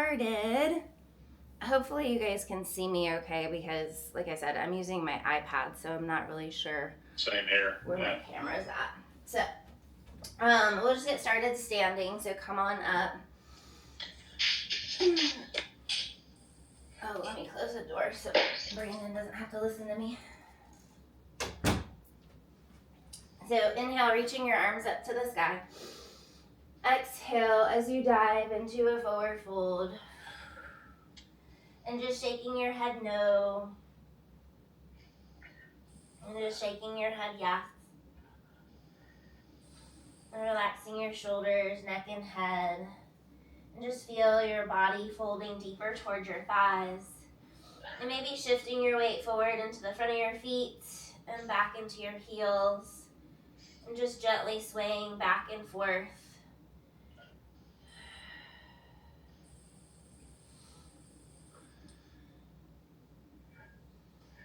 started. Hopefully you guys can see me okay because, like I said, I'm using my iPad, so I'm not really sure Same here. where my camera's at. So, we'll just get started standing, so come on up. Oh, let me close the door so Brandon doesn't have to listen to me. So inhale, reaching your arms up to the sky. Exhale as you dive into a forward fold. And just shaking your head no. And just shaking your head yes. And relaxing your shoulders, neck, and head. And just feel your body folding deeper towards your thighs. And maybe shifting your weight forward into the front of your feet and back into your heels. And just gently swaying back and forth.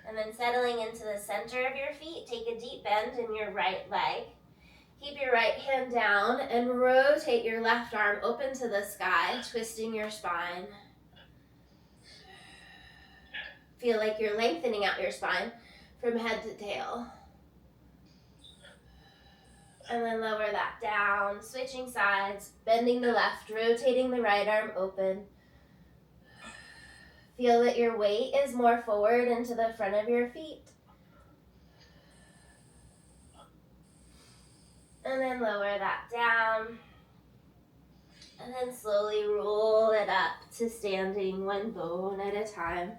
And then settling into the center of your feet, take a deep bend in your right leg. Keep your right hand down and rotate your left arm open to the sky, twisting your spine. Feel like you're lengthening out your spine from head to tail. And then lower that down, switching sides, bending the left, rotating the right arm open. Feel that your weight is more forward into the front of your feet. And then lower that down. And then slowly roll it up to standing, one bone at a time.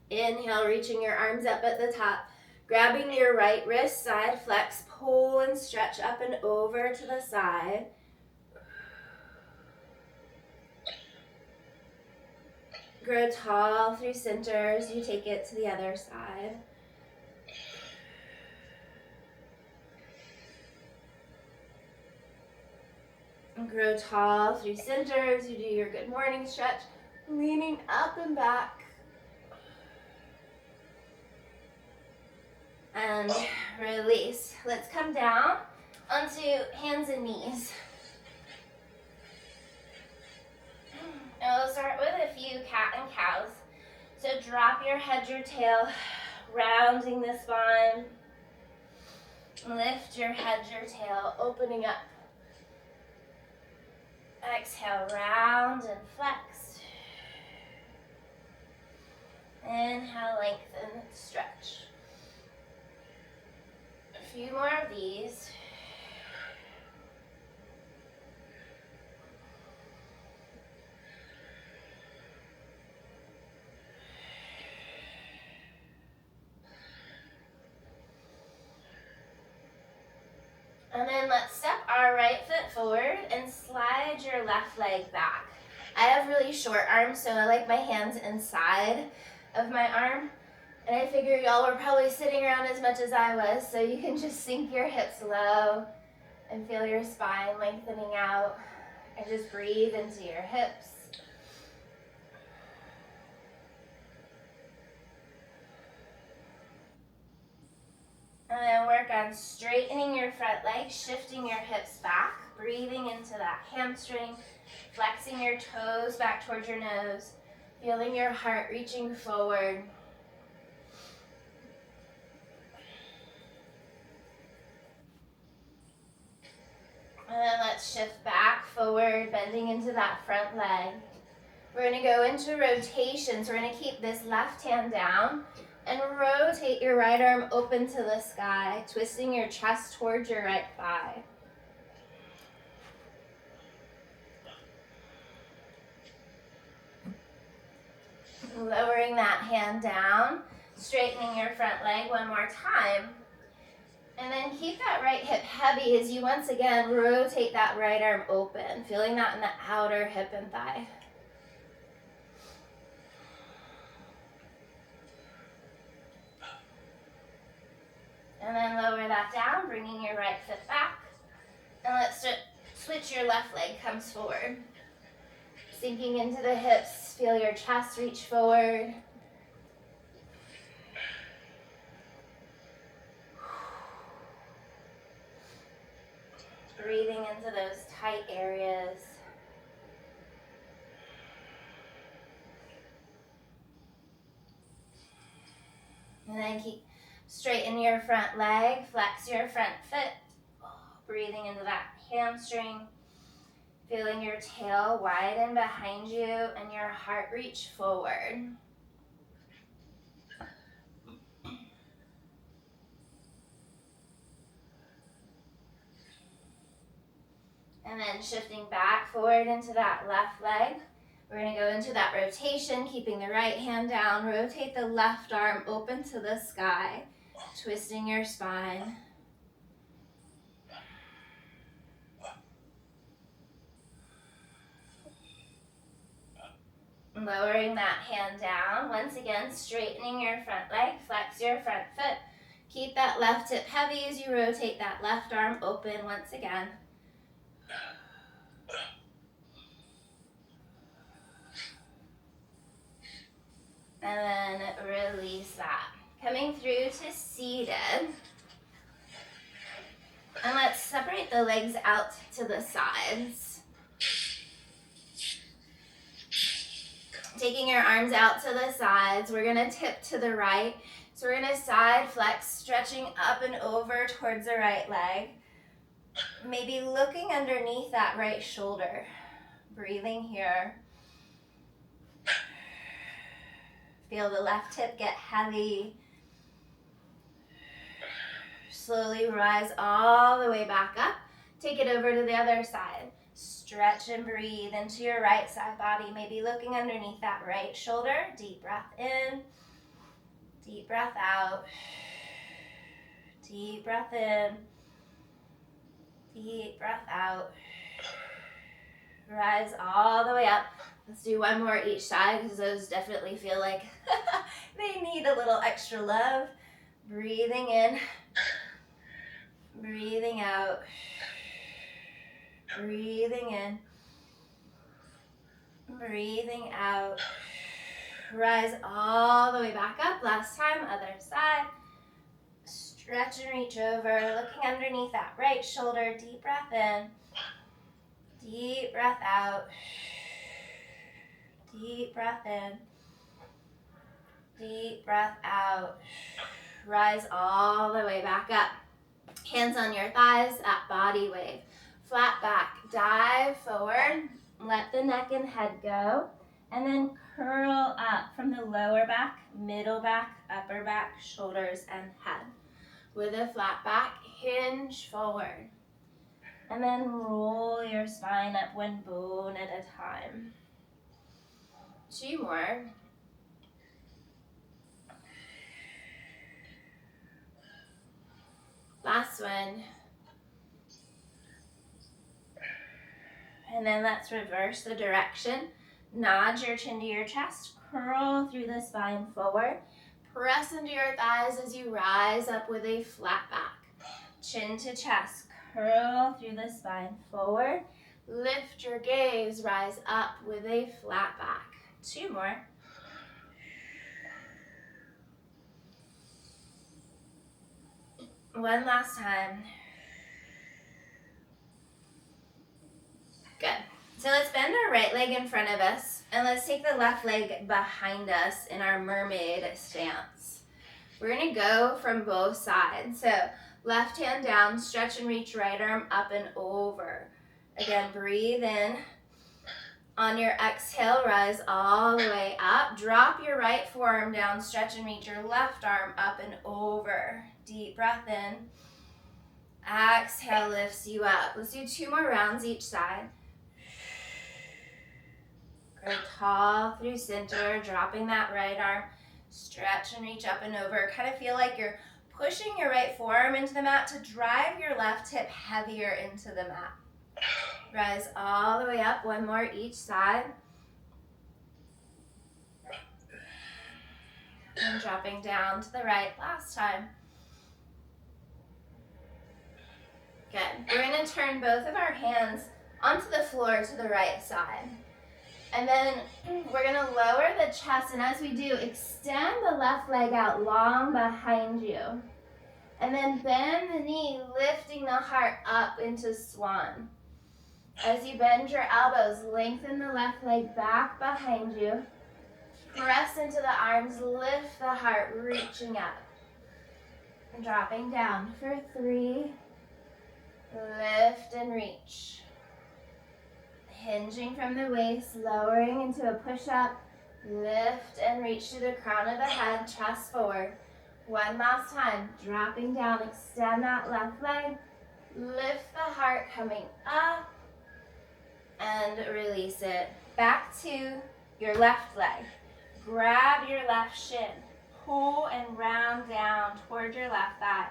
Inhale, reaching your arms up at the top. Grabbing your right wrist, side flex, pull and stretch up and over to the side. Grow tall through center as you take it to the other side. And grow tall through center as you do your good morning stretch, leaning up and back. And release. Let's come down onto hands and knees. And we'll start with a few cat and cows. So drop your head, your tail, rounding the spine. Lift your head, your tail, opening up. Exhale, round and flex. Inhale, lengthen, stretch. A few more of these. And then let's step our right foot forward and slide your left leg back. I have really short arms, so I like my hands inside of my arm. And I figure y'all were probably sitting around as much as I was, so you can just sink your hips low and feel your spine lengthening out. And just breathe into your hips. And then work on straightening your front leg, shifting your hips back, breathing into that hamstring, flexing your toes back towards your nose, feeling your heart reaching forward. And then let's shift back, forward, bending into that front leg. We're going to go into rotation, so we're going to keep this left hand down and rotate your right arm open to the sky, twisting your chest towards your right thigh. Lowering that hand down, straightening your front leg one more time. And then keep that right hip heavy as you once again rotate that right arm open, feeling that in the outer hip and thigh. And then lower that down, bringing your right foot back. And let's switch your left leg comes forward. Sinking into the hips, feel your chest reach forward. Breathing into those tight areas. And then straighten your front leg, flex your front foot, breathing into that hamstring, feeling your tail widen behind you and your heart reach forward. And then shifting back forward into that left leg. We're going to go into that rotation, keeping the right hand down. Rotate the left arm open to the sky, twisting your spine. Lowering that hand down. Once again, straightening your front leg, flex your front foot. Keep that left hip heavy as you rotate that left arm open once again. And then release that. Coming through to seated. And let's separate the legs out to the sides. Taking your arms out to the sides, we're going to tip to the right. So we're going to side flex, stretching up and over towards the right leg. Maybe looking underneath that right shoulder. Breathing here. Feel the left hip get heavy. Slowly rise all the way back up. Take it over to the other side. Stretch and breathe into your right side body. Maybe looking underneath that right shoulder. Deep breath in. Deep breath out. Deep breath in. Deep breath out. Rise all the way up. Let's do one more each side because those definitely feel like they need a little extra love. Breathing in. Breathing out. Breathing in. Breathing out. Rise all the way back up. Last time, other side. Stretch and reach over, looking underneath that right shoulder. Deep breath in. Deep breath out. Deep breath in. Deep breath out. Rise all the way back up. Hands on your thighs, that body wave. Flat back, dive forward. Let the neck and head go. And then curl up from the lower back, middle back, upper back, shoulders, and head. With a flat back, hinge forward. And then roll your spine up one bone at a time. 2 more. Last one. And then let's reverse the direction. Nod your chin to your chest. Curl through the spine forward. Press into your thighs as you rise up with a flat back. Chin to chest. Curl through the spine forward. Lift your gaze. Rise up with a flat back. 2 more. One last time. Good. So let's bend our right leg in front of us, and let's take the left leg behind us in our mermaid stance. We're going to go from both sides. So left hand down, stretch and reach right arm up and over. Again, breathe in. On your exhale, rise all the way up. Drop your right forearm down, stretch and reach your left arm up and over. Deep breath in. Exhale lifts you up. Let's do 2 more rounds each side. Grow tall through center, dropping that right arm. Stretch and reach up and over. Kind of feel like you're pushing your right forearm into the mat to drive your left hip heavier into the mat. Rise all the way up, 1 more each side. And dropping down to the right last time. Good. We're going to turn both of our hands onto the floor to the right side. And then we're going to lower the chest, and as we do, extend the left leg out long behind you. And then bend the knee, lifting the heart up into swan. As you bend your elbows, lengthen the left leg back behind you. Press into the arms, lift the heart, reaching up. And dropping down for 3. Lift and reach. Hinging from the waist, lowering into a push-up. Lift and reach to the crown of the head, chest forward. One last time, dropping down, extend that left leg. Lift the heart, coming up. And release it. Back to your left leg. Grab your left shin. Pull and round down towards your left thigh.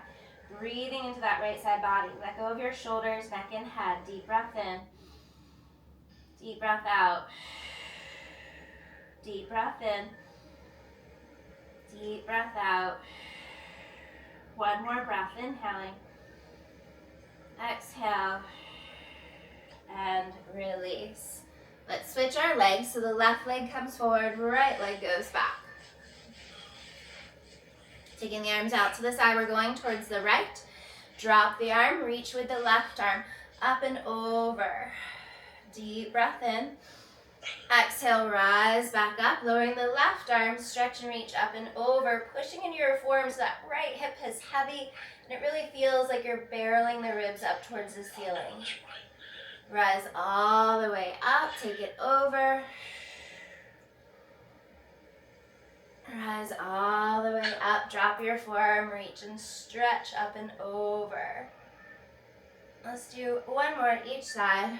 Breathing into that right side body. Let go of your shoulders, neck, and head. Deep breath in. Deep breath out. Deep breath in. Deep breath out. One more breath, inhaling. Exhale. And release. Let's switch our legs so the left leg comes forward, right leg goes back. Taking the arms out to the side, we're going towards the right. Drop the arm, reach with the left arm, up and over. Deep breath in. Exhale, rise back up, lowering the left arm, stretch and reach up and over, pushing into your forearms. That right hip is heavy, and it really feels like you're barreling the ribs up towards the ceiling. Rise all the way up, take it over. Rise all the way up, drop your forearm, reach and stretch up and over. Let's do one more at each side.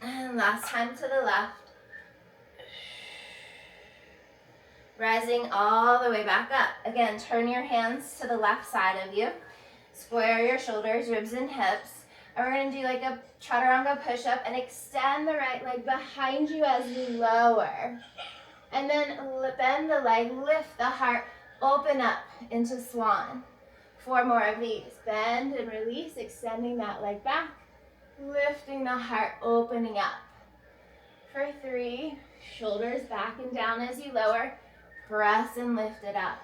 And last time to the left. Rising all the way back up. Again, turn your hands to the left side of you. Square your shoulders, ribs and hips. And we're going to do like a chaturanga push-up and extend the right leg behind you as you lower. And then bend the leg, lift the heart, open up into swan. 4 more of these. Bend and release, extending that leg back. Lifting the heart, opening up. For 3, shoulders back and down as you lower. Press and lift it up.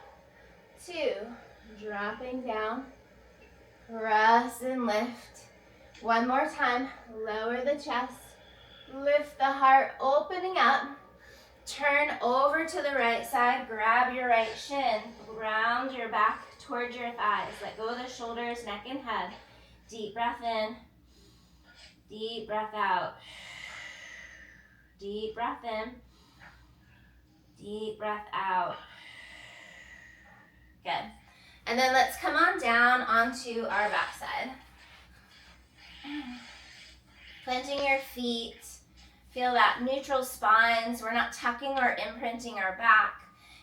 2, dropping down. Press and lift. One more time, lower the chest. Lift the heart, opening up. Turn over to the right side, grab your right shin. Round your back towards your thighs. Let go of the shoulders, neck and head. Deep breath in. Deep breath out. Deep breath in. Deep breath out. Good. And then let's come on down onto our backside. Planting your feet. Feel that neutral spines. We're not tucking or imprinting our back.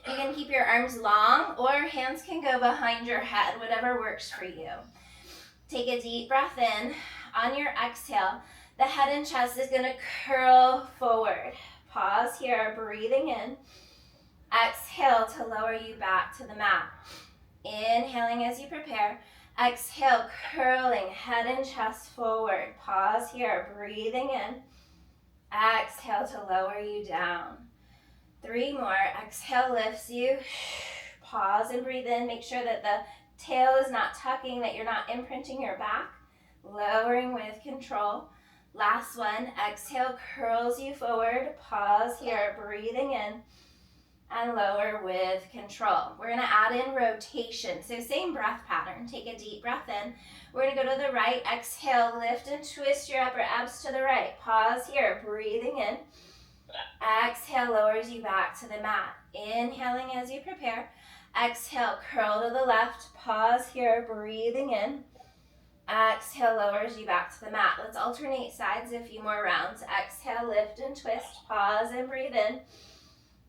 You can keep your arms long or hands can go behind your head, whatever works for you. Take a deep breath in. On your exhale, the head and chest is going to curl forward. Pause here, breathing in. Exhale to lower you back to the mat. Inhaling as you prepare. Exhale, curling head and chest forward. Pause here, breathing in. Exhale to lower you down. 3 more. Exhale lifts you. Pause and breathe in. Make sure that the tail is not tucking, that you're not imprinting your back. Lowering with control. Last one. Exhale curls you forward. Pause here, breathing in. And lower with control. We're going to add in rotation. So same breath pattern. Take a deep breath in. We're going to go to the right. Exhale, lift and twist your upper abs to the right. Pause here, breathing in. Exhale lowers you back to the mat. Inhaling as you prepare. Exhale, curl to the left. Pause here, breathing in. Exhale lowers you back to the mat. Let's alternate sides a few more rounds. Exhale, lift and twist. Pause and breathe in.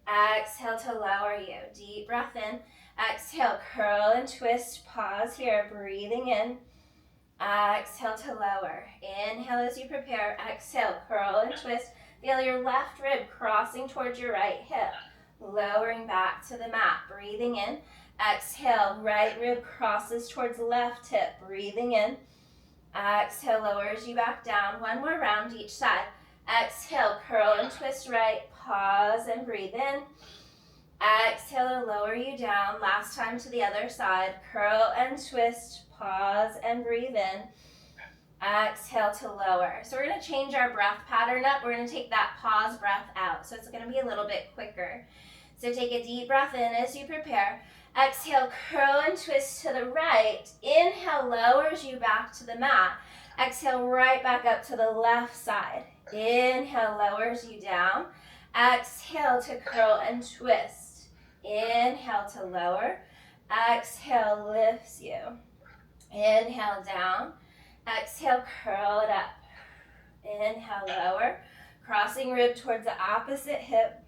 Exhale to lower you. Deep breath in. Exhale, curl and twist. Pause here, breathing in. Exhale to lower. Inhale as you prepare. Exhale, curl and twist. Feel your left rib crossing towards your right hip. Lowering back to the mat. Breathing in. Exhale, right rib crosses towards left hip. Breathing in. Exhale, lowers you back down. One more round each side. Exhale, curl and twist right. Pause and breathe in. Exhale to lower you down. Last time to the other side. Curl and twist. Pause and breathe in. Exhale to lower. So we're going to change our breath pattern up. We're going to take that pause breath out. So it's going to be a little bit quicker. So take a deep breath in as you prepare. Exhale, curl and twist to the right. Inhale, lowers you back to the mat. Exhale, right back up to the left side. Inhale, lowers you down. Exhale to curl and twist. Inhale to lower. Exhale, lifts you. Inhale, down. Exhale, curl it up. Inhale, lower. Crossing rib towards the opposite hip.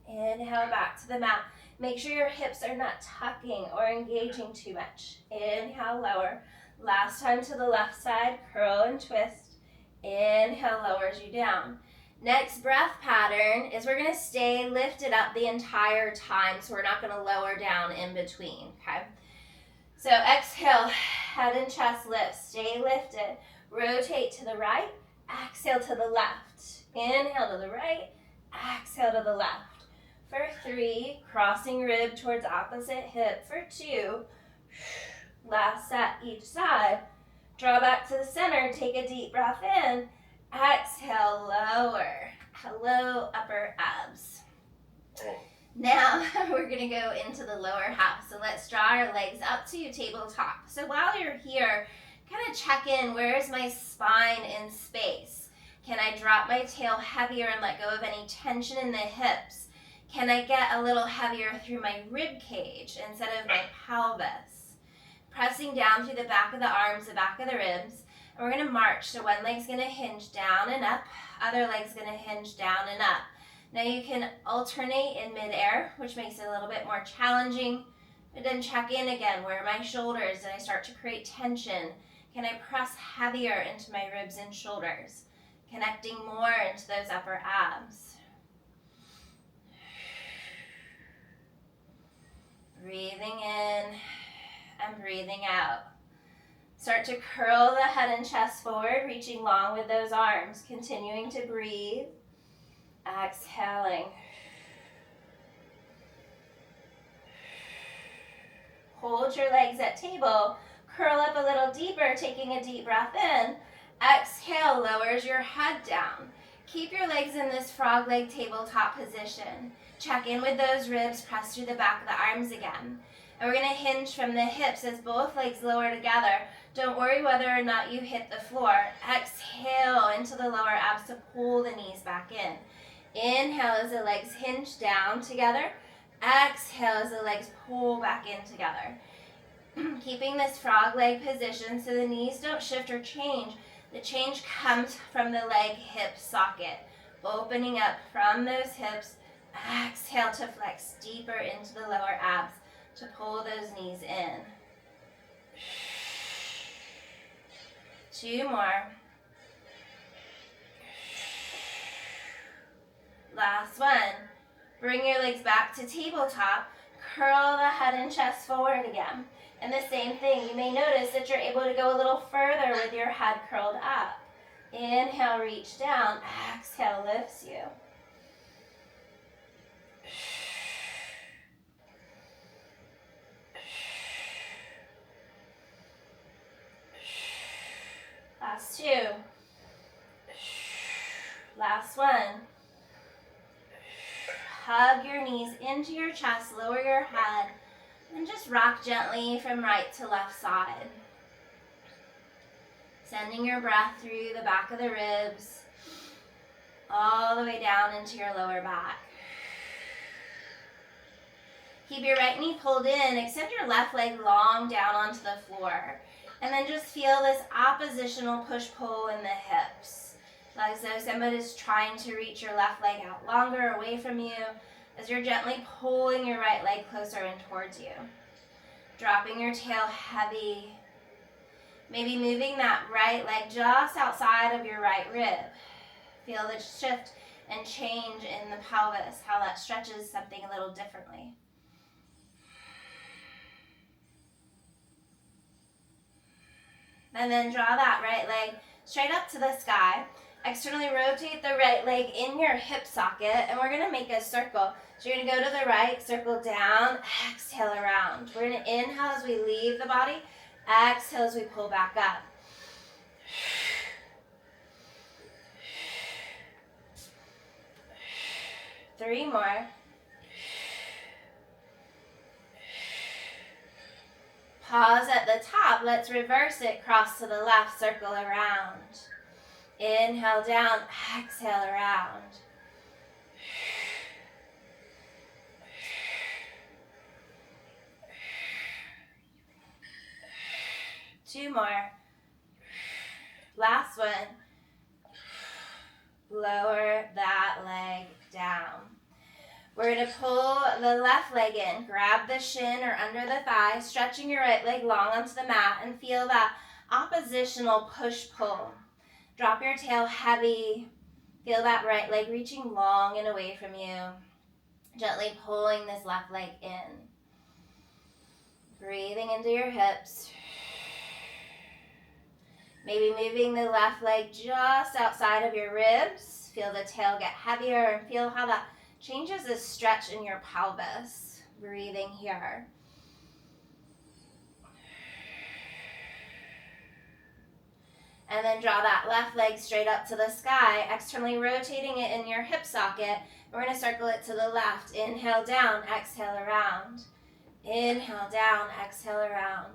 Inhale, back to the mat. Make sure your hips are not tucking or engaging too much. Inhale, lower. Last time to the left side, curl and twist. Inhale, lowers you down. Next breath pattern is we're going to stay lifted up the entire time, so we're not going to lower down in between, okay? So exhale, head and chest lift, stay lifted. Rotate to the right, exhale to the left. Inhale to the right, exhale to the left. For 3, crossing rib towards opposite hip. For 2, last set each side. Draw back to the center, take a deep breath in. Exhale, lower. Hello, upper abs. Now we're going to go into the lower half. So let's draw our legs up to tabletop. So while you're here, kind of check in, where is my spine in space? Can I drop my tail heavier and let go of any tension in the hips? Can I get a little heavier through my rib cage instead of my pelvis? Pressing down through the back of the arms, the back of the ribs. And we're going to march. So one leg's going to hinge down and up. Other leg's going to hinge down and up. Now you can alternate in midair, which makes it a little bit more challenging. But then check in again. Where are my shoulders? Did I start to create tension? Can I press heavier into my ribs and shoulders? Connecting more into those upper abs. Breathing in and breathing out. Start to curl the head and chest forward, reaching long with those arms. Continuing to breathe. Exhaling. Hold your legs at table. Curl up a little deeper, taking a deep breath in. Exhale, lowers your head down. Keep your legs in this frog leg tabletop position. Check in with those ribs, press through the back of the arms again. And we're going to hinge from the hips as both legs lower together. Don't worry whether or not you hit the floor. Exhale into the lower abs to pull the knees back in. Inhale as the legs hinge down together. Exhale as the legs pull back in together. Keeping this frog leg position so the knees don't shift or change. The change comes from the leg hip socket. Opening up from those hips. Exhale to flex deeper into the lower abs to pull those knees in. 2 more. Last one. Bring your legs back to tabletop. Curl the head and chest forward again. And the same thing, you may notice that you're able to go a little further with your head curled up. Inhale, reach down. Exhale, lifts you. Last 2. Last one. Hug your knees into your chest, lower your head, and just rock gently from right to left side. Sending your breath through the back of the ribs, all the way down into your lower back. Keep your right knee pulled in, extend your left leg long down onto the floor. And then just feel this oppositional push-pull in the hips. As though somebody's trying to reach your left leg out longer away from you, as you're gently pulling your right leg closer in towards you. Dropping your tail heavy. Maybe moving that right leg just outside of your right rib. Feel the shift and change in the pelvis, how that stretches something a little differently. And then draw that right leg straight up to the sky. Externally rotate the right leg in your hip socket, and we're going to make a circle. So you're going to go to the right, circle down, exhale around. We're going to inhale as we leave the body, exhale as we pull back up. 3 more. Pause at the top. Let's reverse it. Cross to the left, circle around. Inhale down, exhale around. Two more. Last one. Lower that leg down. We're going to pull the left leg in. Grab the shin or under the thigh, stretching your right leg long onto the mat, and feel that oppositional push-pull. Drop your tail heavy. Feel that right leg reaching long and away from you. Gently pulling this left leg in. Breathing into your hips. Maybe moving the left leg just outside of your ribs. Feel the tail get heavier and feel how that changes the stretch in your pelvis. Breathing here. And then draw that left leg straight up to the sky, externally rotating it in your hip socket. We're going to circle it to the left. Inhale down, exhale around. Inhale down, exhale around.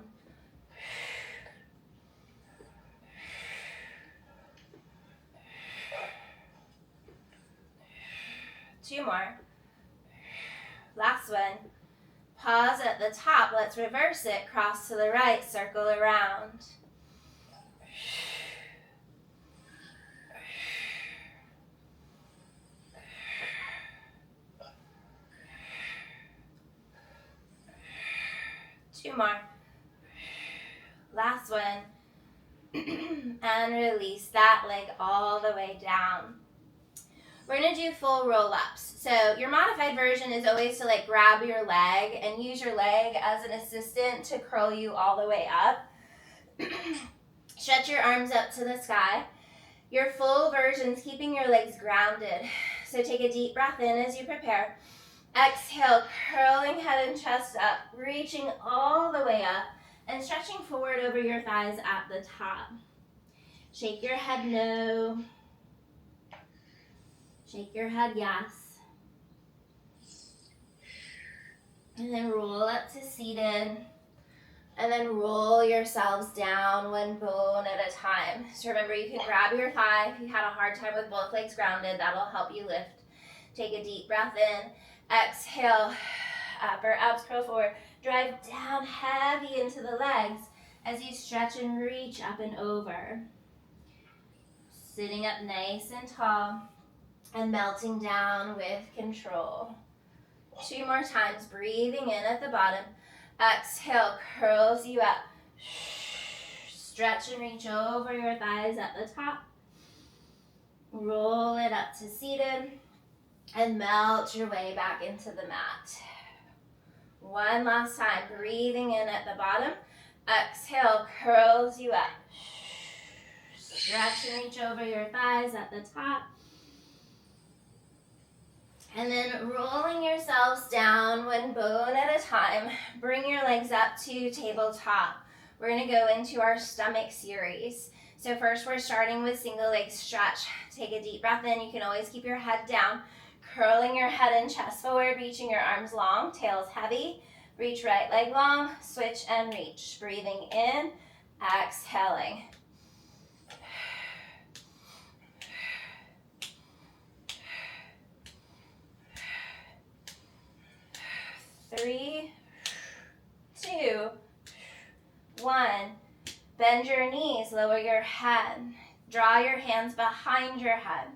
Two more. Last one. Pause at the top. Let's reverse it. Cross to the right, circle around. Two more. Last one. And release that leg all the way down. We're going to do full roll-ups. So your modified version is always to like grab your leg and use your leg as an assistant to curl you all the way up. Stretch your arms up to the sky. Your full version is keeping your legs grounded. So take a deep breath in as you prepare. Exhale, curling head and chest up, reaching all the way up and stretching forward over your thighs at the top. Shake your head no. Shake your head yes. And then roll up to seated. And then roll yourselves down one bone at a time. So remember, you can grab your thigh. If you had a hard time with both legs grounded, that'll help you lift. Take a deep breath in. Exhale, upper abs curl forward. Drive down heavy into the legs as you stretch and reach up and over. Sitting up nice and tall and melting down with control. Two more times, breathing in at the bottom. Exhale, curls you up. Stretch and reach over your thighs at the top. Roll it up to seated and melt your way back into the mat. One last time, breathing in at the bottom. Exhale, curls you up. Stretch and reach over your thighs at the top. And then rolling yourselves down one bone at a time. Bring your legs up to tabletop. We're going to go into our stomach series. So first we're starting with single leg stretch. Take a deep breath in. You can always keep your head down. Curling your head and chest forward, reaching your arms long, tails heavy. Reach right leg long, switch and reach. Breathing in, exhaling. Three, two, one. Bend your knees, lower your head. Draw your hands behind your head.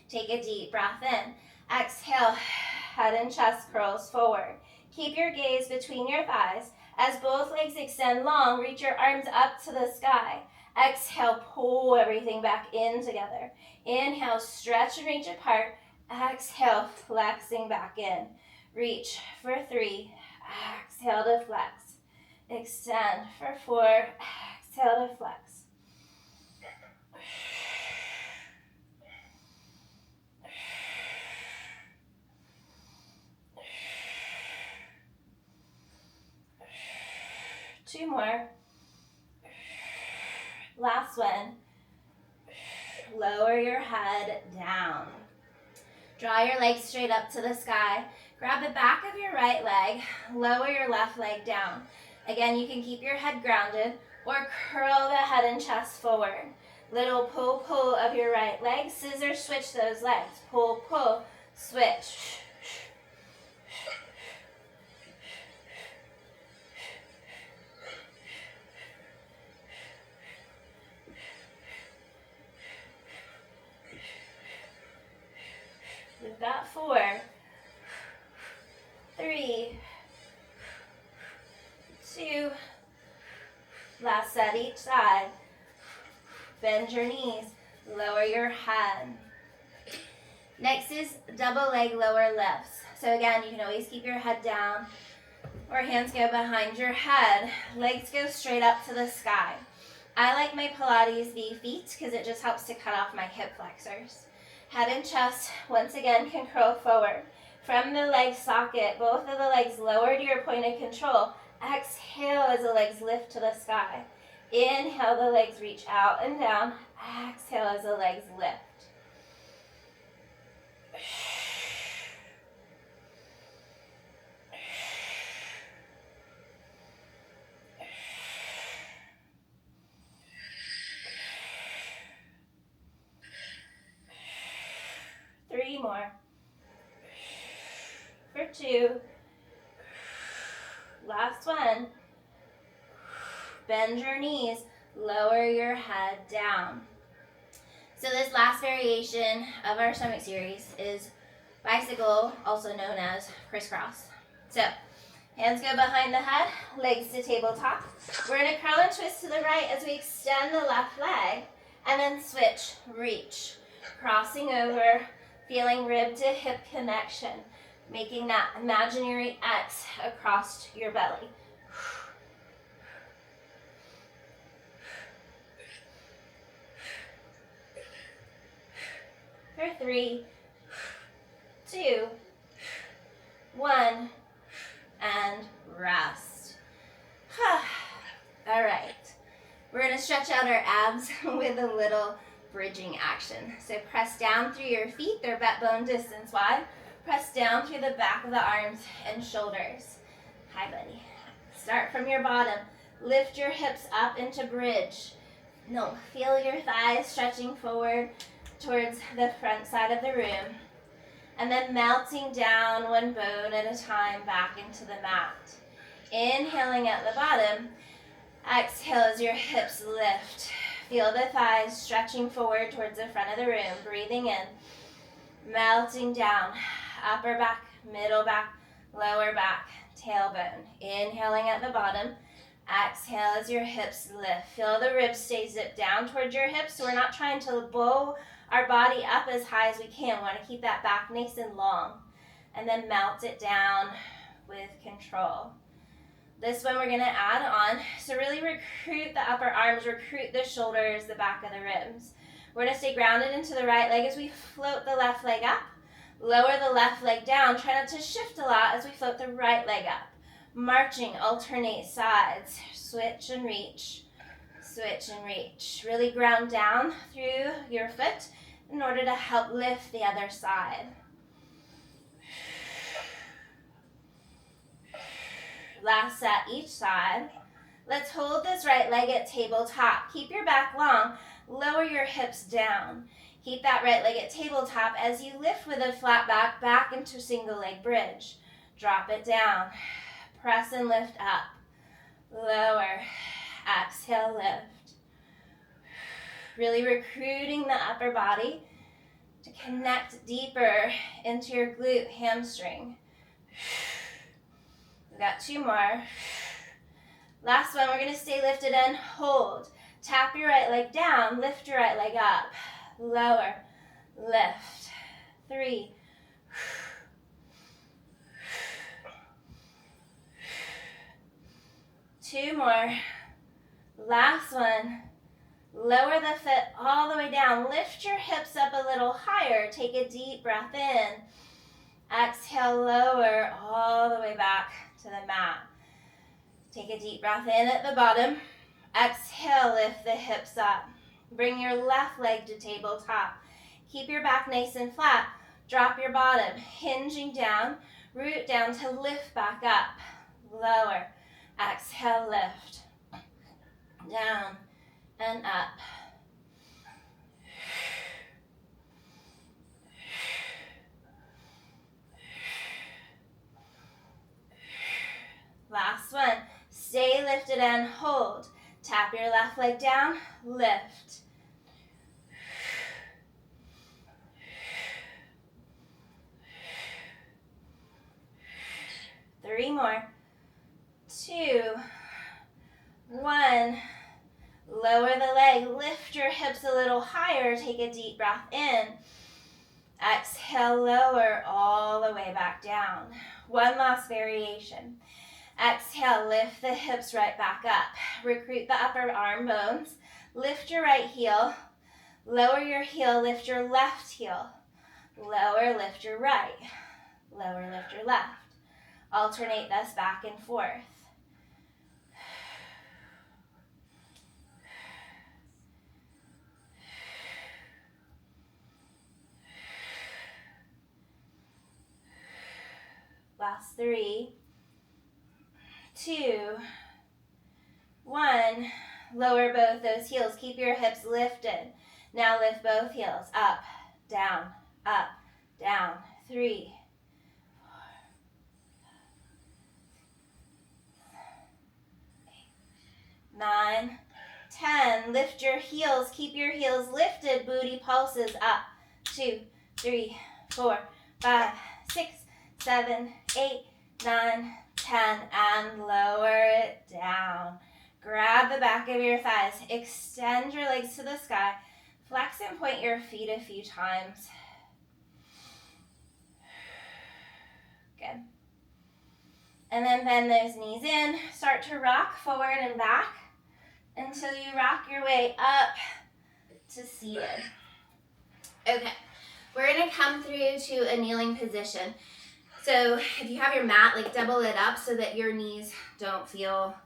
Take a deep breath in. Exhale, head and chest curls forward. Keep your gaze between your thighs. As both legs extend long, reach your arms up to the sky. Exhale, pull everything back in together. Inhale, stretch and reach apart. Exhale, flexing back in. Reach for 3. Exhale to flex. Extend for 4. Exhale to flex. Two more. Last one. Lower your head down. Draw your legs straight up to the sky. Grab the back of your right leg, lower your left leg down. Again, you can keep your head grounded or curl the head and chest forward. Little pull, pull of your right leg. Scissor switch those legs. Pull, pull, switch. We've got 4, 3, 2, last set each side. Bend your knees, lower your head. Next is double leg lower lifts. So again, you can always keep your head down or hands go behind your head. Legs go straight up to the sky. I like my Pilates V feet because it just helps to cut off my hip flexors. Head and chest, once again, can curl forward. From the leg socket, both of the legs lower to your point of control. Exhale as the legs lift to the sky. Inhale, the legs reach out and down. Exhale as the legs lift. Three more. For 2. Last one. Bend your knees, lower your head down. So this last variation of our stomach series is bicycle, also known as crisscross. So hands go behind the head, legs to tabletop. We're going to curl and twist to the right as we extend the left leg, and then switch, reach, crossing over, feeling rib to hip connection, making that imaginary X across your belly. For 3, 2, 1, and rest. All right, we're gonna stretch out our abs with a little bridging action. So press down through your feet, they're butt bone distance wide. Press down through the back of the arms and shoulders. Hi, buddy. Start from your bottom. Lift your hips up into bridge. No, feel your thighs stretching forward towards the front side of the room, and then melting down one bone at a time back into the mat. Inhaling at the bottom, exhale as your hips lift. Feel the thighs stretching forward towards the front of the room, breathing in, melting down, upper back, middle back, lower back, tailbone. Inhaling at the bottom, exhale as your hips lift. Feel the ribs stay zipped down towards your hips, so we're not trying to bow our body up as high as we can. We want to keep that back nice and long. And then melt it down with control. This one we're going to add on. So really recruit the upper arms, recruit the shoulders, the back of the ribs. We're going to stay grounded into the right leg as we float the left leg up. Lower the left leg down. Try not to shift a lot as we float the right leg up. Marching, alternate sides. Switch and reach. Switch and reach. Really ground down through your foot in order to help lift the other side. Last set each side. Let's hold this right leg at tabletop. Keep your back long. Lower your hips down. Keep that right leg at tabletop as you lift with a flat back into single leg bridge. Drop it down. Press and lift up. Lower. Exhale, lift. Really recruiting the upper body to connect deeper into your glute hamstring. We've got 2 more. Last one, we're going to stay lifted and hold. Tap your right leg down, lift your right leg up. Lower, lift. 3. 2 more. Last one. Lower the foot all the way down. Lift your hips up a little higher. Take a deep breath in. Exhale, lower all the way back to the mat. Take a deep breath in at the bottom. Exhale, lift the hips up. Bring your left leg to tabletop. Keep your back nice and flat. Drop your bottom, hinging down, root down to lift back up. Lower. Exhale, lift. Down and up. Last one. Stay lifted and hold. Tap your left leg down, lift. Three more. 2, 1. Lower the leg, lift your hips a little higher. Take a deep breath in. Exhale, lower all the way back down. One last variation. Exhale, lift the hips right back up. Recruit the upper arm bones. Lift your right heel. Lower your heel, lift your left heel. Lower, lift your right. Lower, lift your left. Alternate this back and forth. Last 3, 2, 1. Lower both those heels. Keep your hips lifted. Now lift both heels. Up, down, up, down. 3, 9, 10. Lift your heels. Keep your heels lifted. Booty pulses up. 2, 3, 4, 5, 6, 7, 8, 9, 10. And lower it down. Grab the back of your thighs. Extend your legs to the sky. Flex and point your feet a few times. Good. And then bend those knees in. Start to rock forward and back until you rock your way up to seated. Okay, we're gonna come through to a kneeling position. So if you have your mat, like double it up so that your knees don't feel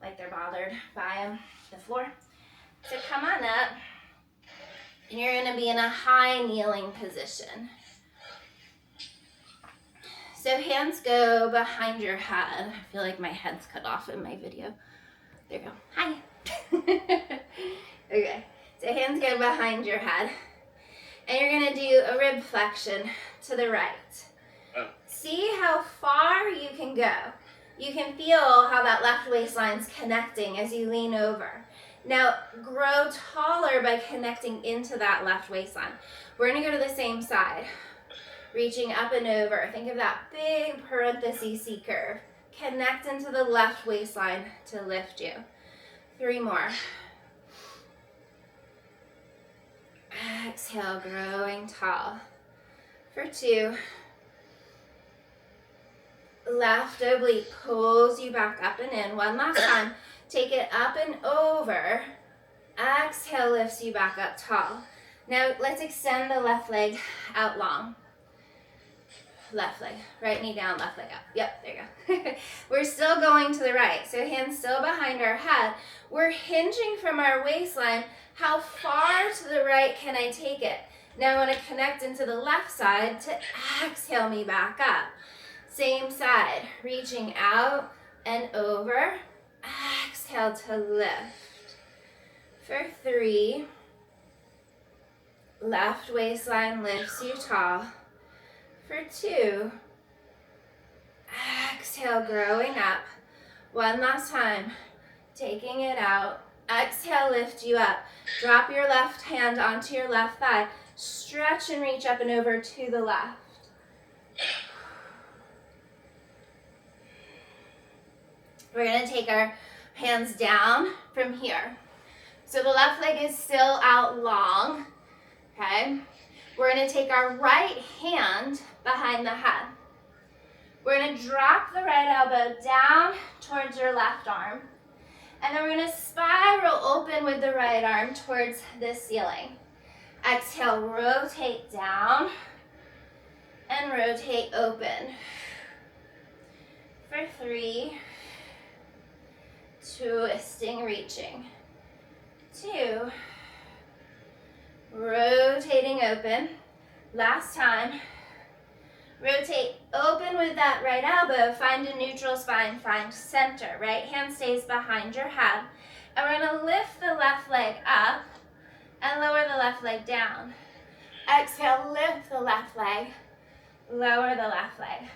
like they're bothered by the floor. So come on up, and you're gonna be in a high kneeling position. So hands go behind your head. I feel like my head's cut off in my video. There you go. Hi. Okay, so hands go behind your head. And you're gonna do a rib flexion to the right. See how far you can go. You can feel how that left waistline's connecting as you lean over. Now, grow taller by connecting into that left waistline. We're gonna go to the same side. Reaching up and over. Think of that big parenthesis C curve. Connect into the left waistline to lift you. 3 more. Exhale, growing tall. For 2. Left oblique pulls you back up and in. One last time. Take it up and over. Exhale, lifts you back up tall. Now let's extend the left leg out long. Left leg, right knee down, left leg up. Yep, there you go. We're still going to the right, so hands still behind our head. We're hinging from our waistline. How far to the right can I take it? Now I want to connect into the left side to exhale me back up. Same side, reaching out and over. Exhale to lift. For 3, left waistline lifts you tall. For 2, exhale, growing up. One last time, taking it out. Exhale, lift you up. Drop your left hand onto your left thigh. Stretch and reach up and over to the left. We're gonna take our hands down from here. So the left leg is still out long, okay? We're gonna take our right hand behind the head. We're gonna drop the right elbow down towards your left arm. And then we're gonna spiral open with the right arm towards the ceiling. Exhale, rotate down and rotate open. For 3, twisting, reaching. 2, rotating open. Last time. Rotate open with that right elbow. Find a neutral spine. Find center. Right hand stays behind your head. And we're going to lift the left leg up and lower the left leg down. Exhale, lift the left leg. Lower the left leg.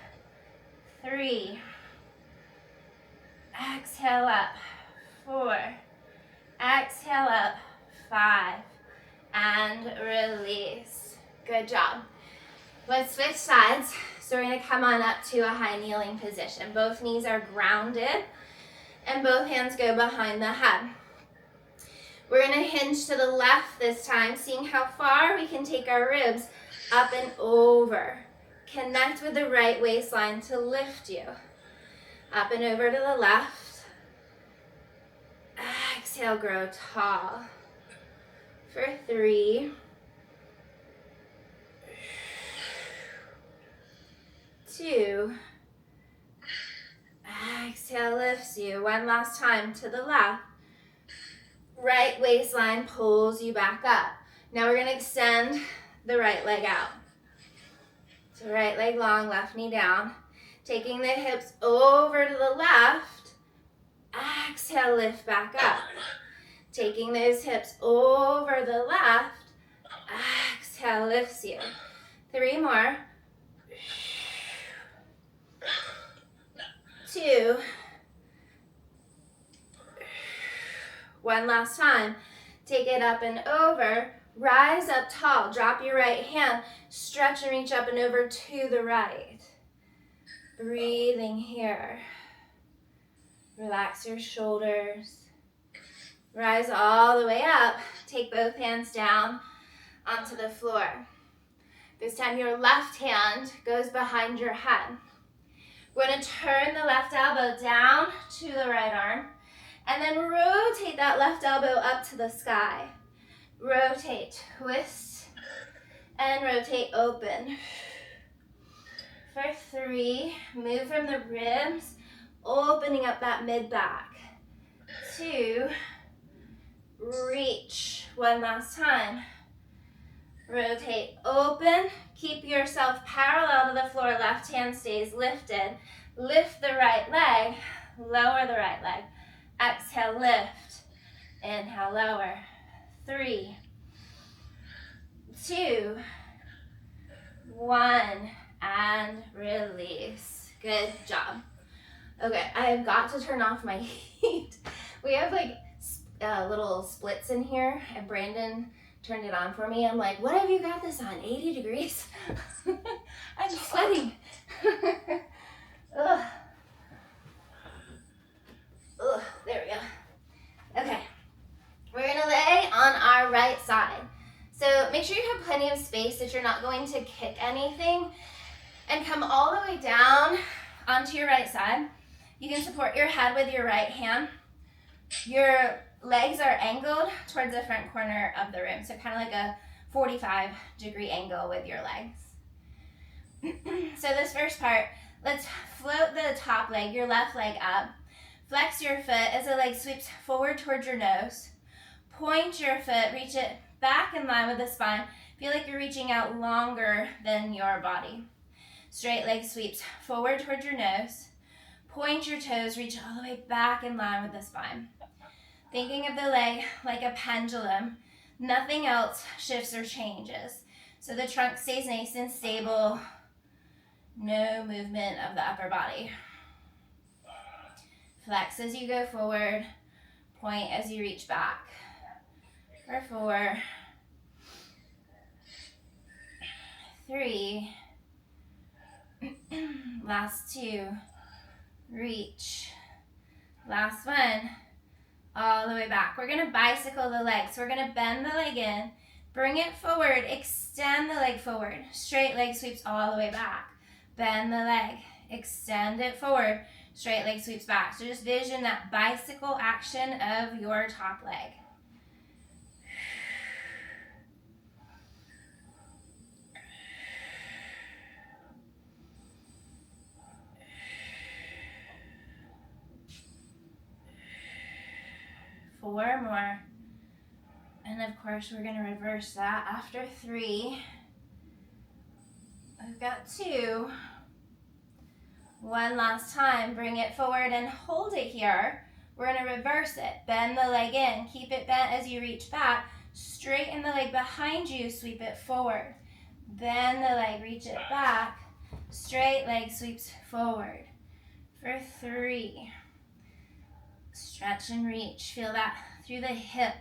3. Exhale up. 4. Exhale up. 5. And release. Good job. Let's switch sides. So we're going to come on up to a high kneeling position. Both knees are grounded and both hands go behind the head. We're going to hinge to the left this time, seeing how far we can take our ribs up and over. Connect with the right waistline to lift you. Up and over to the left. Exhale, grow tall. For 3. 2. Exhale, lifts you. One last time to the left. Right waistline pulls you back up. Now we're going to extend the right leg out. So right leg long, left knee down. Taking the hips over to the left. Exhale, lift back up. Taking those hips over the left. Exhale, lifts you. 3 more. 2. One last time. Take it up and over. Rise up tall. Drop your right hand. Stretch and reach up and over to the right. Breathing here. Relax your shoulders. Rise all the way up. Take both hands down onto the floor. This time your left hand goes behind your head. We're going to turn the left elbow down to the right arm. And then rotate that left elbow up to the sky. Rotate, twist, and rotate open. For 3, move from the ribs, opening up that mid-back. 2, reach. One last time. Rotate, open. Keep yourself parallel to the floor. Left hand stays lifted. Lift the right leg. Lower the right leg. Exhale, lift. Inhale, lower. 3, 2, 1, and release. Good job. Okay, I have got to turn off my heat. We have like little splits in here, and Brandon turned it on for me. I'm like, what have you got this on? 80 degrees? I'm sweating. Ugh. Ugh, there we go. Okay, we're gonna lay on our right side. So make sure you have plenty of space that you're not going to kick anything, and come all the way down onto your right side. You can support your head with your right hand. Your legs are angled towards the front corner of the room, so kind of like a 45-degree angle with your legs. So this first part, let's float the top leg, your left leg up. Flex your foot as the leg sweeps forward towards your nose. Point your foot, reach it back in line with the spine. Feel like you're reaching out longer than your body. Straight leg sweeps forward towards your nose. Point your toes, reach all the way back in line with the spine. Thinking of the leg like a pendulum, nothing else shifts or changes. So the trunk stays nice and stable, no movement of the upper body. Flex as you go forward, point as you reach back. For 4, 3, last 2, reach, last one, all the way back. We're gonna bicycle the leg. So we're gonna bend the leg in, bring it forward, extend the leg forward. Straight leg sweeps all the way back. Bend the leg, extend it forward. Straight leg sweeps back. So just vision that bicycle action of your top leg. Four more. And of course, we're going to reverse that after 3, got 2. One last time, bring it forward and hold it here. We're gonna reverse it. Bend the leg in, keep it bent as you reach back. Straighten the leg behind you, sweep it forward. Bend the leg, reach it back. Straight leg sweeps forward. For 3. Stretch and reach. Feel that through the hip,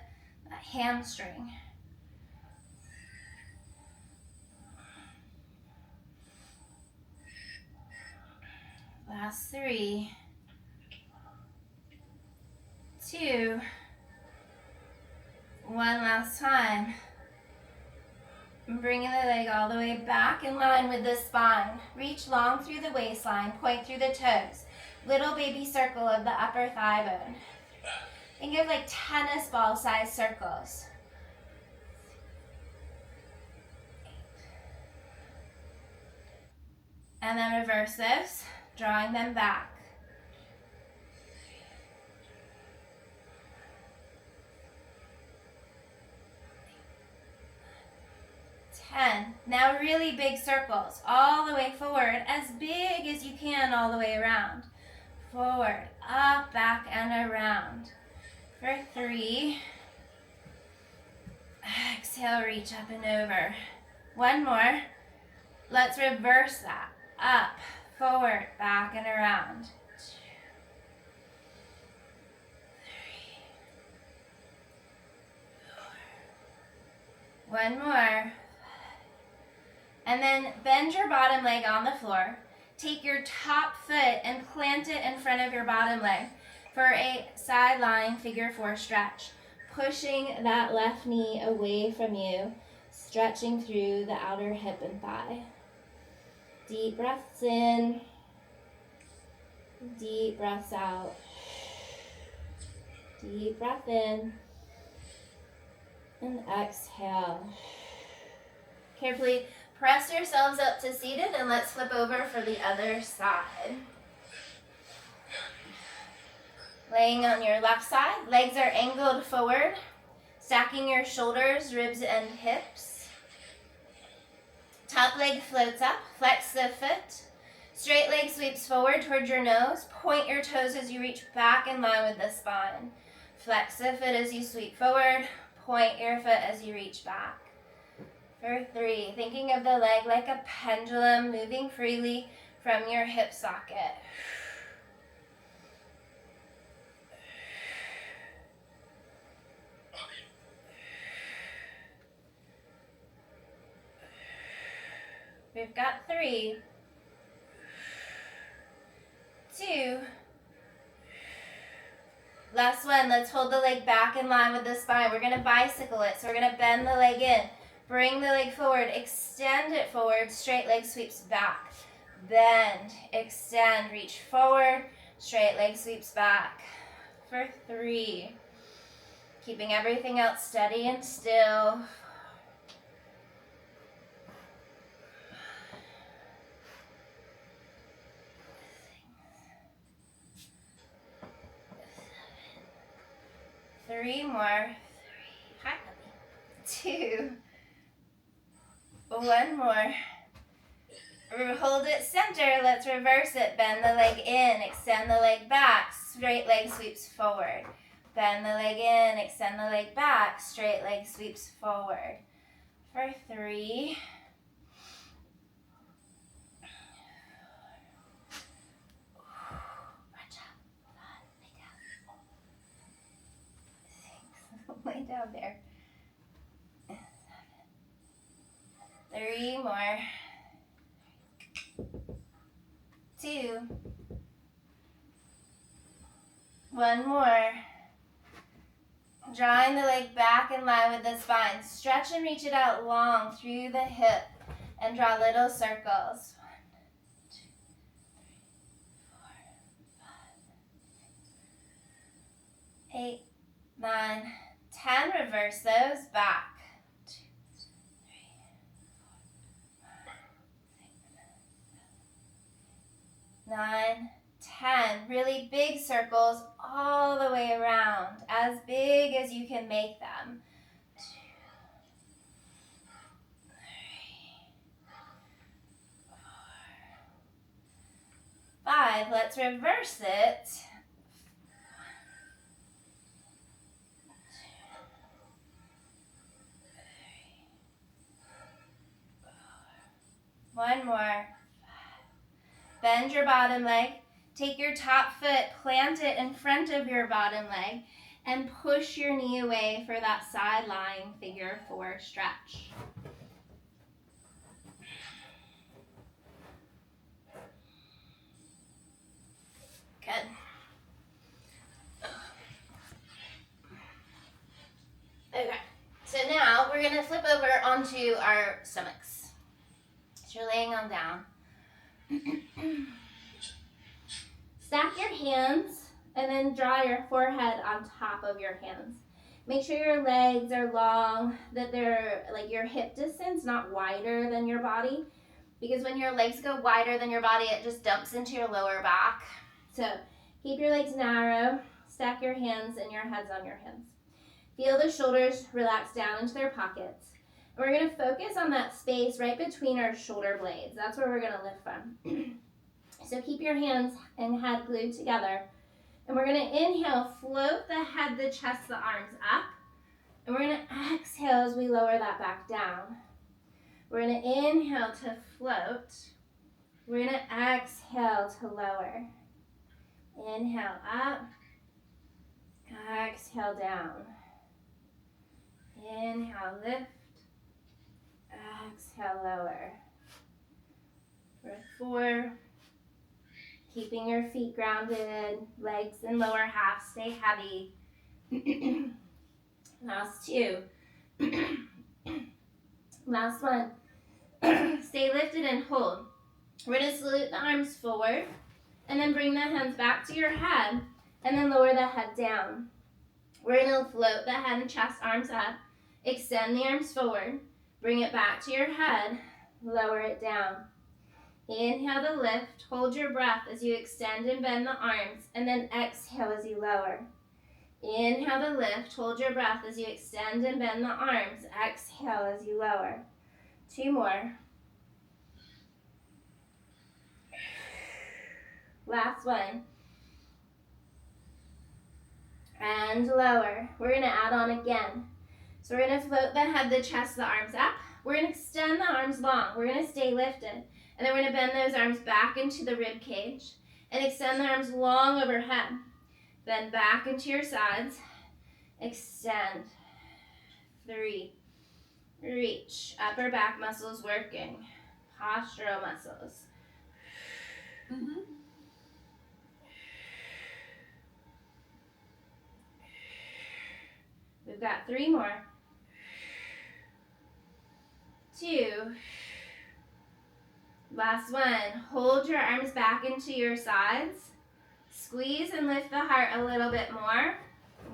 that hamstring. Last 3. 2. One last time. Bringing the leg all the way back in line with the spine. Reach long through the waistline, point through the toes. Little baby circle of the upper thigh bone. Think of like tennis ball size circles. And then reverse this, drawing them back. 10. Now really big circles, all the way forward, as big as you can all the way around. Forward, up, back, and around. For 3. Exhale, reach up and over. One more. Let's reverse that. Up, forward, back, and around. 2, 3, 4. One more. And then bend your bottom leg on the floor. Take your top foot and plant it in front of your bottom leg for a side lying figure 4 stretch. Pushing that left knee away from you, stretching through the outer hip and thigh. Deep breaths in, deep breaths out. Deep breath in, and exhale. Carefully press yourselves up to seated, and let's flip over for the other side. Laying on your left side, legs are angled forward, stacking your shoulders, ribs, and hips. Top leg floats up, flex the foot. Straight leg sweeps forward towards your nose. Point your toes as you reach back in line with the spine. Flex the foot as you sweep forward. Point your foot as you reach back. For 3, thinking of the leg like a pendulum moving freely from your hip socket. We've got 3, 2. Last one, let's hold the leg back in line with the spine. We're going to bicycle it, so we're going to bend the leg in. Bring the leg forward, extend it forward, straight leg sweeps back. Bend, extend, reach forward, straight leg sweeps back. For 3. Keeping everything else steady and still. 3 more. 2. 1 more. Hold it center. Let's reverse it. Bend the leg in. Extend the leg back. Straight leg sweeps forward. Bend the leg in. Extend the leg back. Straight leg sweeps forward. For 3. 6. Lay down there. 3 more. 2. 1 more. Drawing the leg back in line with the spine. Stretch and reach it out long through the hip and draw little circles. 1, 2, 3, 4, 5, 8, 9, 10. Reverse those back. 2, 3, 4, 5, 6, 9, 10. Really big circles all the way around, as big as you can make them. 2, 3, 4, 5. Let's reverse it. 1 more. Bend your bottom leg. Take your top foot, plant it in front of your bottom leg, and push your knee away for that side lying figure 4 stretch. Good. Okay, so now we're going to flip over onto our stomachs. So you're laying on down. Stack your hands and then draw your forehead on top of your hands. Make sure your legs are long, that they're like your hip distance, not wider than your body. Because when your legs go wider than your body, it just dumps into your lower back. So keep your legs narrow, stack your hands and your heads on your hands. Feel the shoulders relax down into their pockets. And we're going to focus on that space right between our shoulder blades. That's where we're going to lift from. So keep your hands and head glued together. And we're going to inhale, float the head, the chest, the arms up. And we're going to exhale as we lower that back down. We're going to inhale to float. We're going to exhale to lower. Inhale up. Exhale down. Inhale, lift. Exhale, lower. For 4. Keeping your feet grounded, legs and lower half stay heavy. Last 2. Last one. Stay lifted and hold. We're going to salute the arms forward and then bring the hands back to your head and then lower the head down. We're going to float the head and chest, arms up, extend the arms forward, bring it back to your head, lower it down. Inhale to lift, hold your breath as you extend and bend the arms, and then exhale as you lower. Inhale to lift, hold your breath as you extend and bend the arms, exhale as you lower. 2 more. Last one. And lower. We're going to add on again. So we're going to float the head, the chest, the arms up. We're going to extend the arms long. We're going to stay lifted. And then we're going to bend those arms back into the rib cage and extend the arms long overhead. Bend back into your sides. Extend. 3. Reach. Upper back muscles working. Postural muscles. We've got 3 more. 2. Last one. Hold your arms back into your sides. Squeeze and lift the heart a little bit more.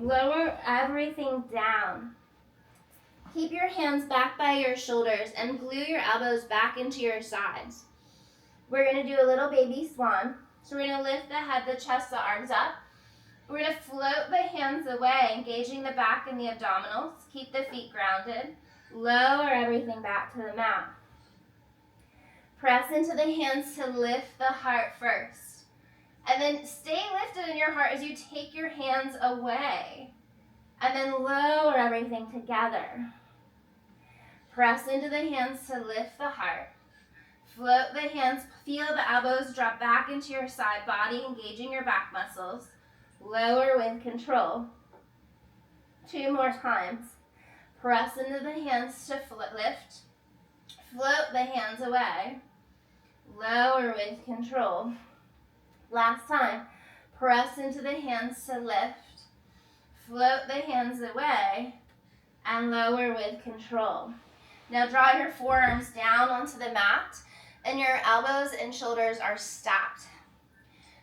Lower everything down. Keep your hands back by your shoulders and glue your elbows back into your sides. We're going to do a little baby swan. So we're going to lift the head, the chest, the arms up. We're going to float the hands away, engaging the back and the abdominals. Keep the feet grounded. Lower everything back to the mat. Press into the hands to lift the heart first. And then stay lifted in your heart as you take your hands away. And then lower everything together. Press into the hands to lift the heart. Float the hands, feel the elbows drop back into your side body, engaging your back muscles. Lower with control. 2 more times. Press into the hands to lift. Float the hands away. Lower with control. Last time. Press into the hands to lift. Float the hands away. And lower with control. Now draw your forearms down onto the mat. And your elbows and shoulders are stacked.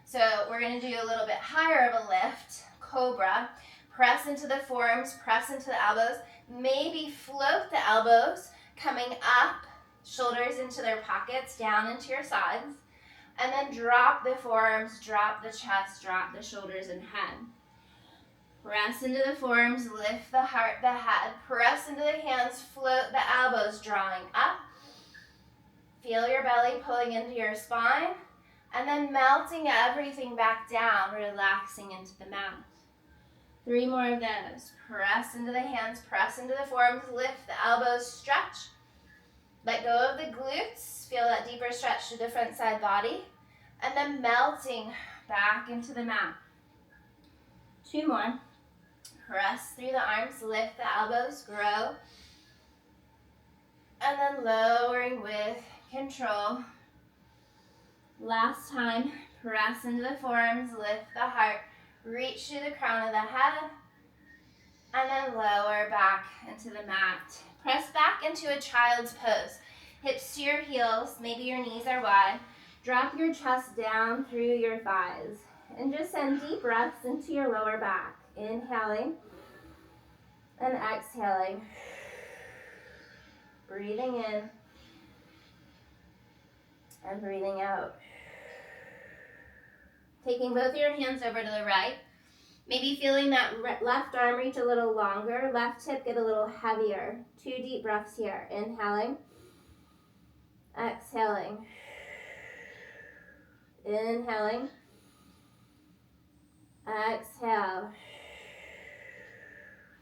So we're going to do a little bit higher of a lift. Cobra. Press into the forearms. Press into the elbows. Maybe float the elbows coming up. Shoulders into their pockets, down into your sides. And then drop the forearms, drop the chest, drop the shoulders and head. Press into the forearms, lift the heart, the head. Press into the hands, float the elbows, drawing up. Feel your belly pulling into your spine. And then melting everything back down, relaxing into the mat. 3 more of those. Press into the hands, press into the forearms, lift the elbows, stretch. Let go of the glutes, feel that deeper stretch to the front side body. And then melting back into the mat. 2 more. Press through the arms, lift the elbows, grow. And then lowering with control. Last time, press into the forearms, lift the heart, reach to the crown of the head, and then lower back into the mat. Press back into a child's pose. Hips to your heels, maybe your knees are wide. Drop your chest down through your thighs. And just send deep breaths into your lower back. Inhaling and exhaling. Breathing in and breathing out. Taking both your hands over to the right. Maybe feeling that left arm reach a little longer, left hip get a little heavier. 2 deep breaths here. Inhaling, exhaling. Inhaling, exhale.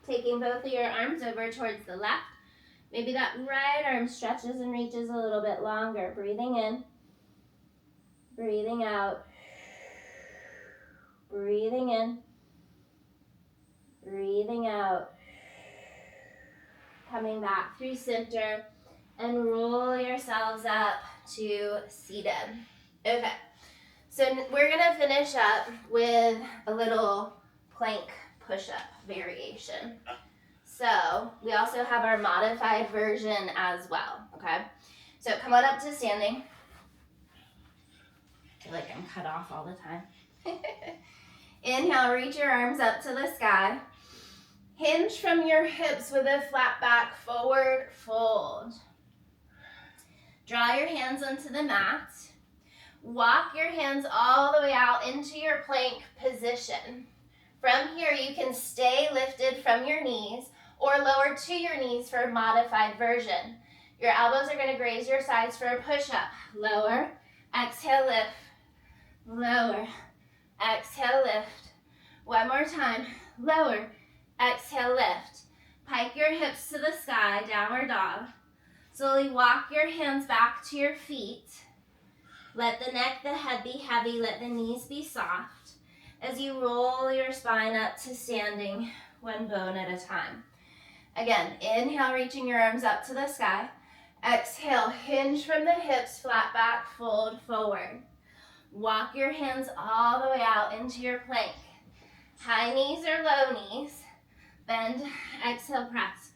Taking both of your arms over towards the left. Maybe that right arm stretches and reaches a little bit longer. Breathing in, breathing out. Breathing in, breathing out. Coming back through center and roll yourselves up to seated. Okay, so we're gonna finish up with a little plank push-up variation. So we also have our modified version as well, okay? So come on up to standing. I feel like I'm cut off all the time. Inhale, reach your arms up to the sky. Hinge from your hips with a flat back, forward fold. Draw your hands onto the mat. Walk your hands all the way out into your plank position. From here, you can stay lifted from your knees or lower to your knees for a modified version. Your elbows are gonna graze your sides for a push-up. Lower, exhale, lift, lower, exhale, lift. One more time, lower, exhale, lift. Pike your hips to the sky, downward dog. Slowly walk your hands back to your feet. Let the neck, the head be heavy, let the knees be soft as you roll your spine up to standing, one bone at a time. Again, inhale, reaching your arms up to the sky. Exhale, hinge from the hips, flat back, fold forward. Walk your hands all the way out into your plank. High knees or low knees. Bend, exhale, press.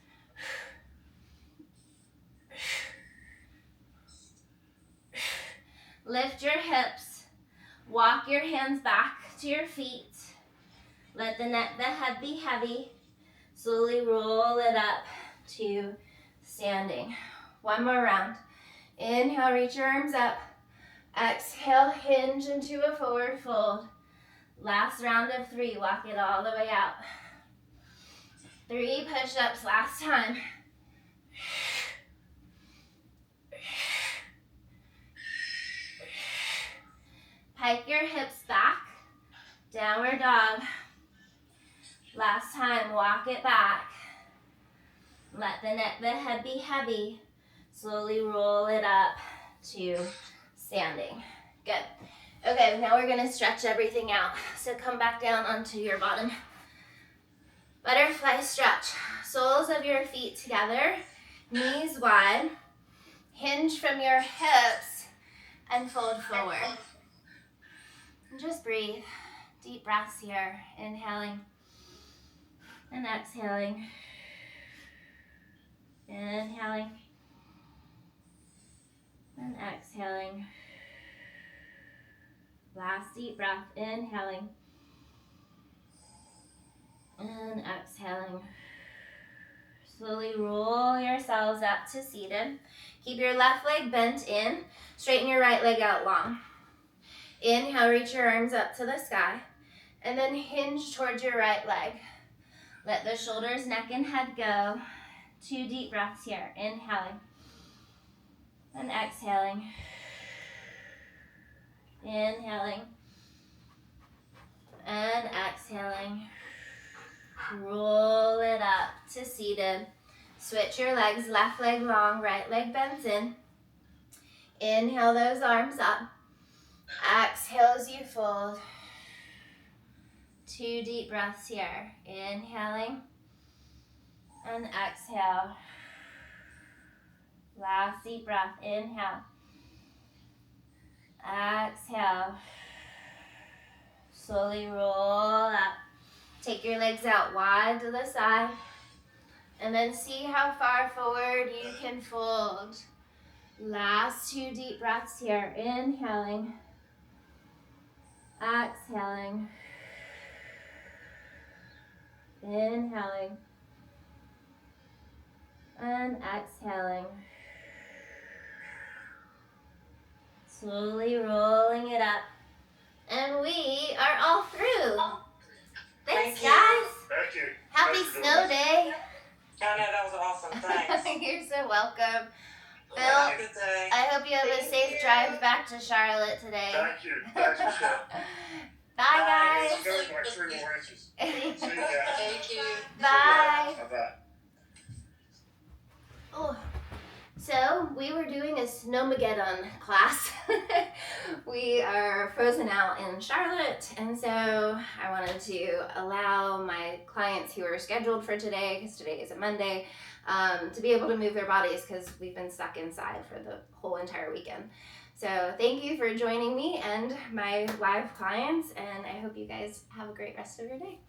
Lift your hips. Walk your hands back to your feet. Let the neck, the head be heavy. Slowly roll it up to standing. One more round. Inhale, reach your arms up. Exhale, hinge into a forward fold. Last round of 3, walk it all the way out. 3 push-ups, last time. Pike your hips back, downward dog. Last time, walk it back. Let the neck, the head be heavy. Slowly roll it up to standing. Good. Okay, now we're gonna stretch everything out. So come back down onto your bottom. Butterfly stretch. Soles of your feet together, knees wide. Hinge from your hips and fold forward. And just breathe. Deep breaths here. Inhaling and exhaling. Inhaling and exhaling. Last deep breath. Inhaling and exhaling. Slowly roll yourselves up to seated. Keep your left leg bent in. Straighten your right leg out long. Inhale, reach your arms up to the sky. And then hinge towards your right leg. Let the shoulders, neck, and head go. 2 deep breaths here. Inhaling and exhaling. Inhaling and exhaling. Roll it up to seated. Switch your legs, left leg long, right leg bends in. Inhale those arms up. Exhale as you fold. 2 deep breaths here. Inhaling and exhale. Last deep breath. Inhale. Exhale. Slowly roll up. Take your legs out wide to the side. And then see how far forward you can fold. Last 2 deep breaths here. Inhaling. Exhaling. Inhaling. And exhaling. Slowly rolling it up. And we are all through. Thanks, guys. Thank you. Happy snow day. Oh, no, that was awesome. Thanks. You're so welcome. Bill, Have a good day. I hope you have a safe drive back to Charlotte today. Thank you. Thanks, Michelle. Bye, It's guys. going like 3 more inches. See you guys. Thank you. Bye. Bye-bye. Oh. So we were doing a Snowmageddon class. We are frozen out in Charlotte, and so I wanted to allow my clients who are scheduled for today, because today is a Monday, to be able to move their bodies because we've been stuck inside for the whole entire weekend. So thank you for joining me and my live clients, and I hope you guys have a great rest of your day.